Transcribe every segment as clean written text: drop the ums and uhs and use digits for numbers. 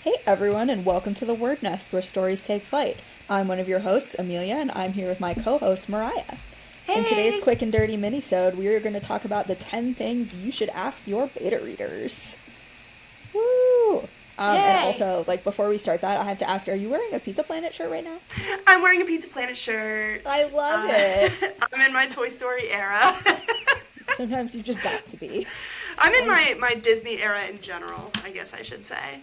Hey everyone, and welcome to the Word Nest, where stories take flight. I'm one of your hosts, Amelia, and I'm here with my co-host, Mariah. In today's Hey! quick and dirty minisode, we are going to talk about the 10 things you should ask your beta readers. Woo! And Yay! also, before we start that, I have to ask, are you wearing a Pizza Planet shirt right now? I'm wearing a Pizza Planet shirt. I love it. I'm in my Toy Story era. Sometimes you just got to be. I'm in my Disney era in general, I guess I should say.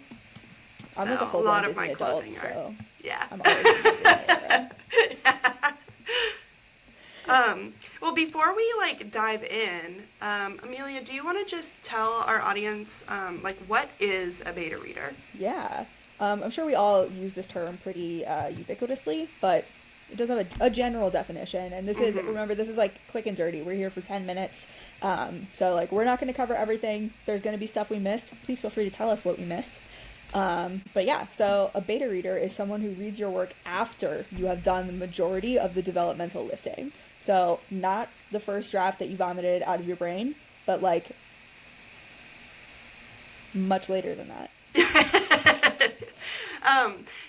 I'm like a So, a full-blown lot of Disney my adult, clothing so yeah. I'm always in the Disney era. Well, before we dive in, Amelia, do you want to just tell our audience what is a beta reader? Yeah. I'm sure we all use this term pretty ubiquitously, but it does have a general definition. And this is, remember, this is quick and dirty. We're here for 10 minutes. So we're not going to cover everything. There's going to be stuff we missed. Please feel free to tell us what we missed. But yeah, so a beta reader is someone who reads your work after you have done the majority of the developmental lifting. So not the first draft that you vomited out of your brain, but much later than that.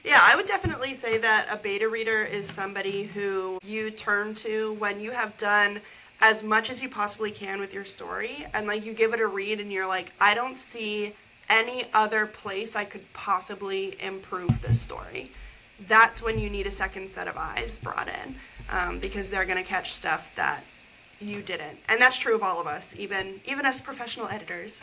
Yeah, I would definitely say that a beta reader is somebody who you turn to when you have done as much as you possibly can with your story, and you give it a read and you're like, I don't see any other place I could possibly improve this story. That's when you need a second set of eyes brought in, because they're going to catch stuff that you didn't. And that's true of all of us, even as professional editors.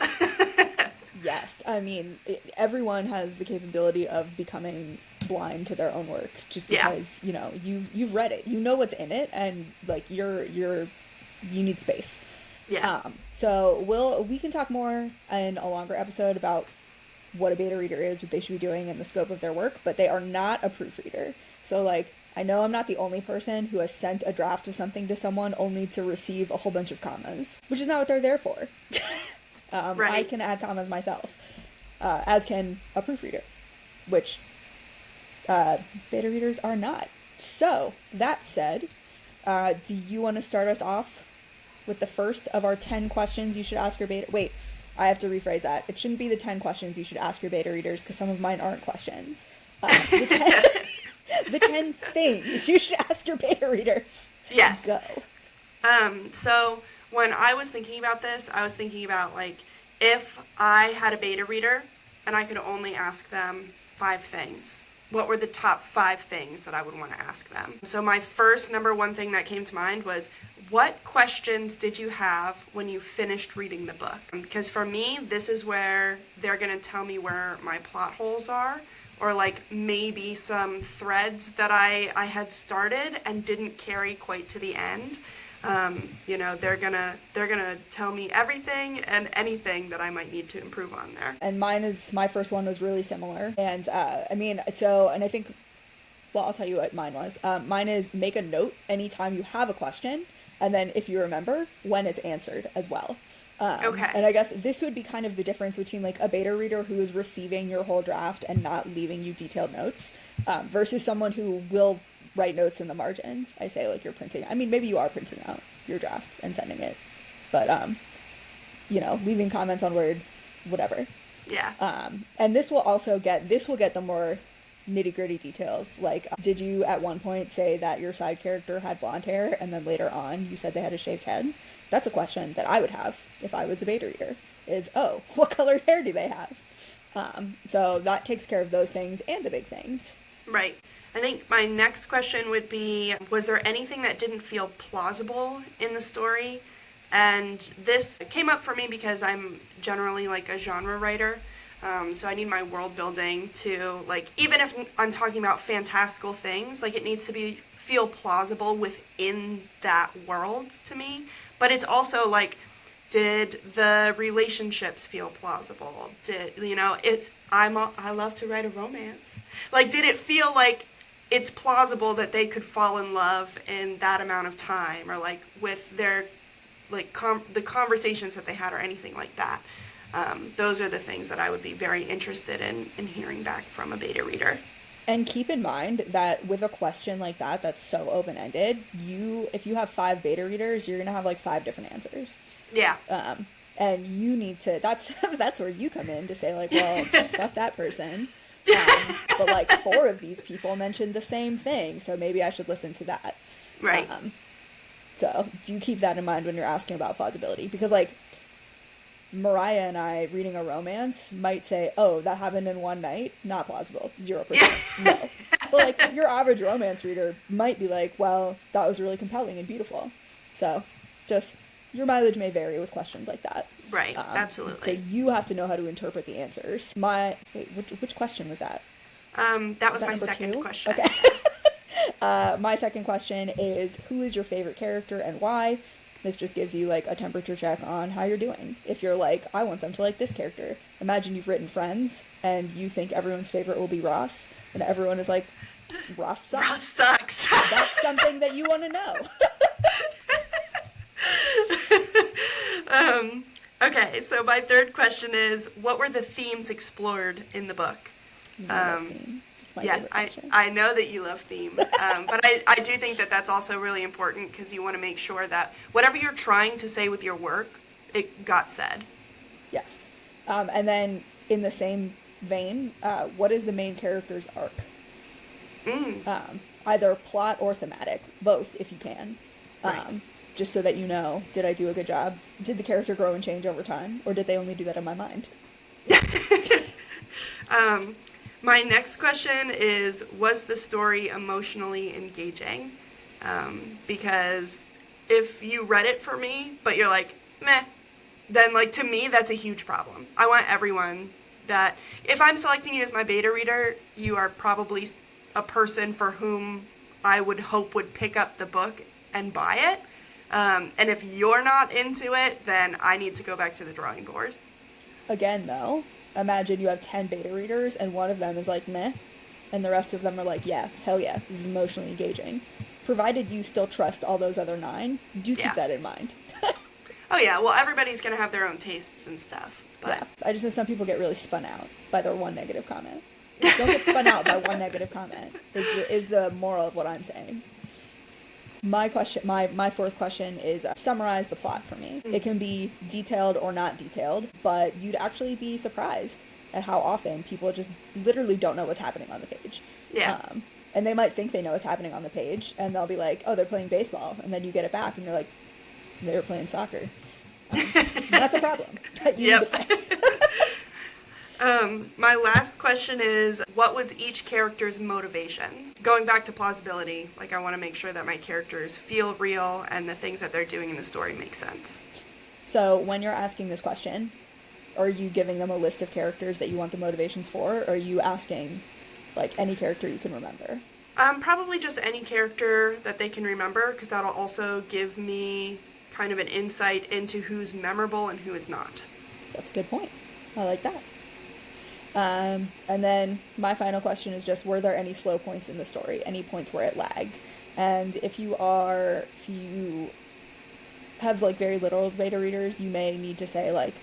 Yes, I mean, everyone has the capability of becoming blind to their own work, just because you've read it, you know what's in it, and you need space. Yeah. So we can talk more in a longer episode about what a beta reader is, what they should be doing, and the scope of their work. But they are not a proofreader. So I know I'm not the only person who has sent a draft of something to someone only to receive a whole bunch of commas, which is not what they're there for. Right. I can add commas myself, as can a proofreader, which beta readers are not. So, that said, do you want to start us off with the first of our 10 questions you should ask your beta... Wait, I have to rephrase that. It shouldn't be the 10 questions you should ask your beta readers, because some of mine aren't questions. The 10 things you should ask your beta readers. Yes. Go. So when I was thinking about this, I was thinking about if I had a beta reader and I could only ask them 5 things, what were the top 5 things that I would want to ask them? So my first number one thing that came to mind was, what questions did you have when you finished reading the book? Because for me, this is where they're going to tell me where my plot holes are, or maybe some threads that I had started and didn't carry quite to the end. They're gonna tell me everything and anything that I might need to improve on there. And my first one was really similar. And I think, well, I'll tell you what mine was. Mine is make a note anytime you have a question, and then if you remember, when it's answered as well. Okay. And I guess this would be kind of the difference between a beta reader who is receiving your whole draft and not leaving you detailed notes, versus someone who will write notes in the margins. I say you're printing. I mean, maybe you are printing out your draft and sending it, but leaving comments on Word, whatever. Yeah. And this will get the more nitty-gritty details. Did you at one point say that your side character had blonde hair, and then later on you said they had a shaved head? That's a question that I would have if I was a beta reader, is, oh, what colored hair do they have? So that takes care of those things and the big things. Right. I think my next question would be, was there anything that didn't feel plausible in the story? And this came up for me because I'm generally a genre writer. So I need my world building to, even if I'm talking about fantastical things, it needs to feel plausible within that world to me. But it's also did the relationships feel plausible? I love to write a romance. Did it feel it's plausible that they could fall in love in that amount of time, or with their the conversations that they had, or anything like that? Those are the things that I would be very interested in hearing back from a beta reader. And keep in mind that with a question like that that's so open-ended, if you have 5 beta readers, you're gonna have 5 different answers. Yeah. And you need to, that's where you come in to say well, fuck that person. But like 4 of these people mentioned the same thing, so maybe I should listen to that. Right. So do you keep that in mind when you're asking about plausibility? Because like Mariah and I reading a romance might say, oh, that happened in one night, not plausible, 0%. No. But like your average romance reader might be like, well, that was really compelling and beautiful. So just your mileage may vary with questions like that. Right, absolutely. So you have to know how to interpret the answers. Which question was that? That was my number second 2? question. Okay. My second question is, who is your favorite character and why? This just gives you like a temperature check on how you're doing. If you're like, I want them to like this character. Imagine you've written Friends and you think everyone's favorite will be Ross, and everyone is like, Ross sucks. Ross sucks. That's something that you want to know. Okay, so my third question is, what were the themes explored in the book? It's my favorite question. I know that you love theme, but I do think that that's also really important because you want to make sure that whatever you're trying to say with your work, it got said. Yes. And then in the same vein, what is the main character's arc? Either plot or thematic, both if you can. Right. Just so that you know, did I do a good job? Did the character grow and change over time? Or did they only do that in my mind? My next question is, was the story emotionally engaging? Because if you read it for me, but you're like, meh, then like to me, that's a huge problem. I want everyone that, if I'm selecting you as my beta reader, you are probably a person for whom I would hope would pick up the book and buy it. And if you're not into it, then I need to go back to the drawing board. Again, though, imagine you have 10 beta readers and one of them is like, meh, and the rest of them are like, yeah, hell yeah, this is emotionally engaging. Provided you still trust all those other 9, do keep that in mind. Oh yeah, well everybody's going to have their own tastes and stuff. But yeah, I just know some people get really spun out by their one negative comment. Don't get spun out by one negative comment, is the moral of what I'm saying. My question, my fourth question is summarize the plot for me. It can be detailed or not detailed, but you'd actually be surprised at how often people just literally don't know what's happening on the page. Yeah. And they might think they know what's happening on the page, and they'll be like, oh, they're playing baseball, and then you get it back, and you're like, they were playing soccer. That's a problem that you need to fix. My last question is, what was each character's motivations? Going back to plausibility, like I want to make sure that my characters feel real and the things that they're doing in the story make sense. So when you're asking this question, are you giving them a list of characters that you want the motivations for, or are you asking like any character you can remember? Probably just any character that they can remember, because that'll also give me kind of an insight into who's memorable and who is not. That's a good point. I like that. And then my final question is just, were there any slow points in the story? Any points where it lagged? And if you have like very little beta readers, you may need to say like,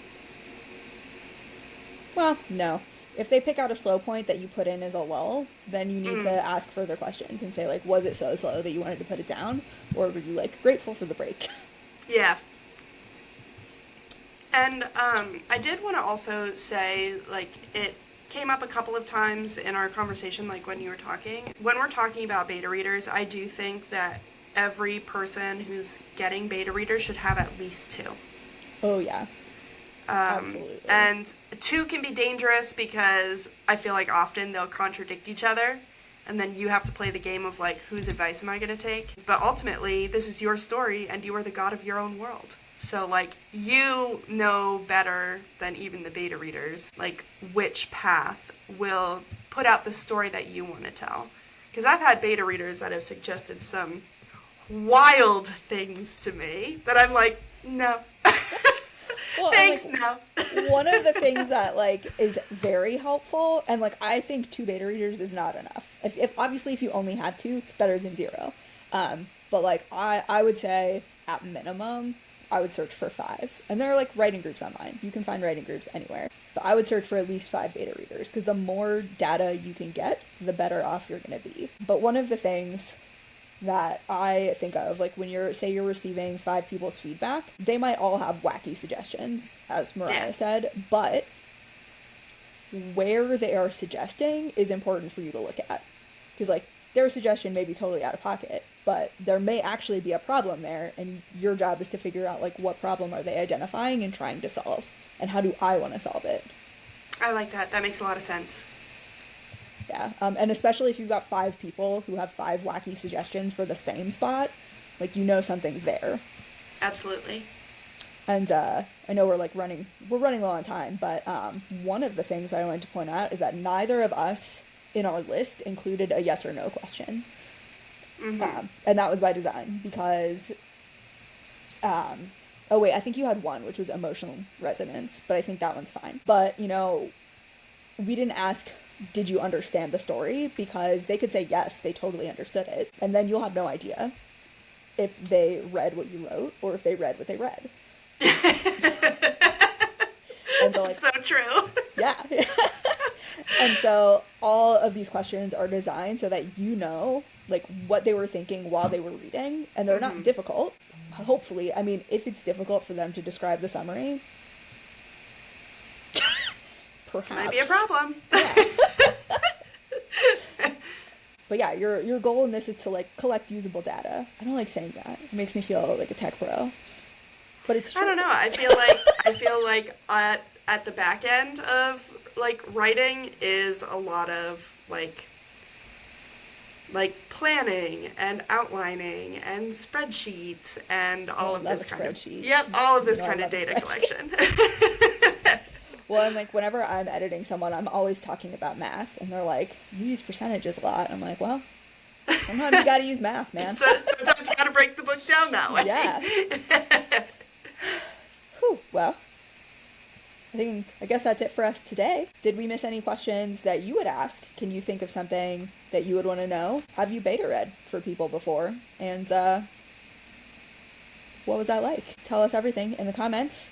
well, no. If they pick out a slow point that you put in as a lull, then you need to ask further questions and say like, was it so slow that you wanted to put it down? Or were you like grateful for the break? Yeah. And I did want to also say, like, it came up a couple of times in our conversation, like when you were talking. When we're talking about beta readers, I do think that every person who's getting beta readers should have at least 2. Oh, yeah. Absolutely. And 2 can be dangerous because I feel like often they'll contradict each other. And then you have to play the game of, like, whose advice am I going to take? But ultimately, this is your story, and you are the god of your own world. So, like, you know better than even the beta readers, like, which path will put out the story that you want to tell. Because I've had beta readers that have suggested some wild things to me that I'm like, no. Well, thanks, like, no. One of the things that, like, is very helpful, and, like, I think 2 beta readers is not enough. If obviously, if you only have 2, it's better than 0. But, like, I would say, at minimum, I would search for 5. And there are, like, writing groups online. You can find writing groups anywhere. But I would search for at least 5 beta readers, because the more data you can get, the better off you're going to be. But one of the things that I think of, like, when you're receiving 5 people's feedback, they might all have wacky suggestions, as Mariah said, but where they are suggesting is important for you to look at. Because, like, their suggestion may be totally out of pocket, but there may actually be a problem there, and your job is to figure out, like, what problem are they identifying and trying to solve, and how do I want to solve it. I like that. That makes a lot of sense. Yeah, and especially if you've got 5 people who have 5 wacky suggestions for the same spot, like, you know something's there. Absolutely. And I know we're running low on time, but one of the things I wanted to point out is that neither of us in our list included a yes or no question. Mm-hmm. And that was by design because, oh wait, I think you had one, which was emotional resonance, but I think that one's fine. But, you know, we didn't ask, did you understand the story? Because they could say yes, they totally understood it. And then you'll have no idea if they read what you wrote or if they read what they read. And so, like, so true. Yeah. And so all of these questions are designed so that you know, like, what they were thinking while they were reading, and they're not difficult. Hopefully, I mean, if it's difficult for them to describe the summary, perhaps Might be a problem. Yeah. But yeah, your goal in this is to, like, collect usable data. I don't like saying that. It makes me feel like a tech bro. But it's true. I don't know. I feel like at the back end of, like, writing is a lot of like planning and outlining and spreadsheets and all of this kind of data collection. Well, and, like, whenever I'm editing someone, I'm always talking about math, and they're like, you use percentages a lot. I'm like, well, sometimes you gotta use math, man. Sometimes you gotta break the book down that way. Yeah. Whew, well, I guess that's it for us today. Did we miss any questions that you would ask? Can you think of something that you would want to know? Have you beta read for people before? And what was that like? Tell us everything in the comments.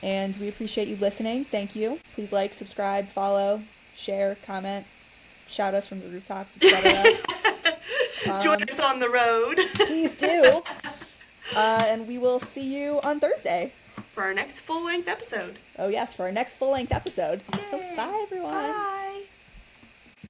And we appreciate you listening. Thank you. Please like, subscribe, follow, share, comment, shout us from the rooftops, etc. Join us on the road. Please do. And we will see you on Thursday. For our next full-length episode. Oh yes, for our next full-length episode. Yay. Bye, everyone. Bye.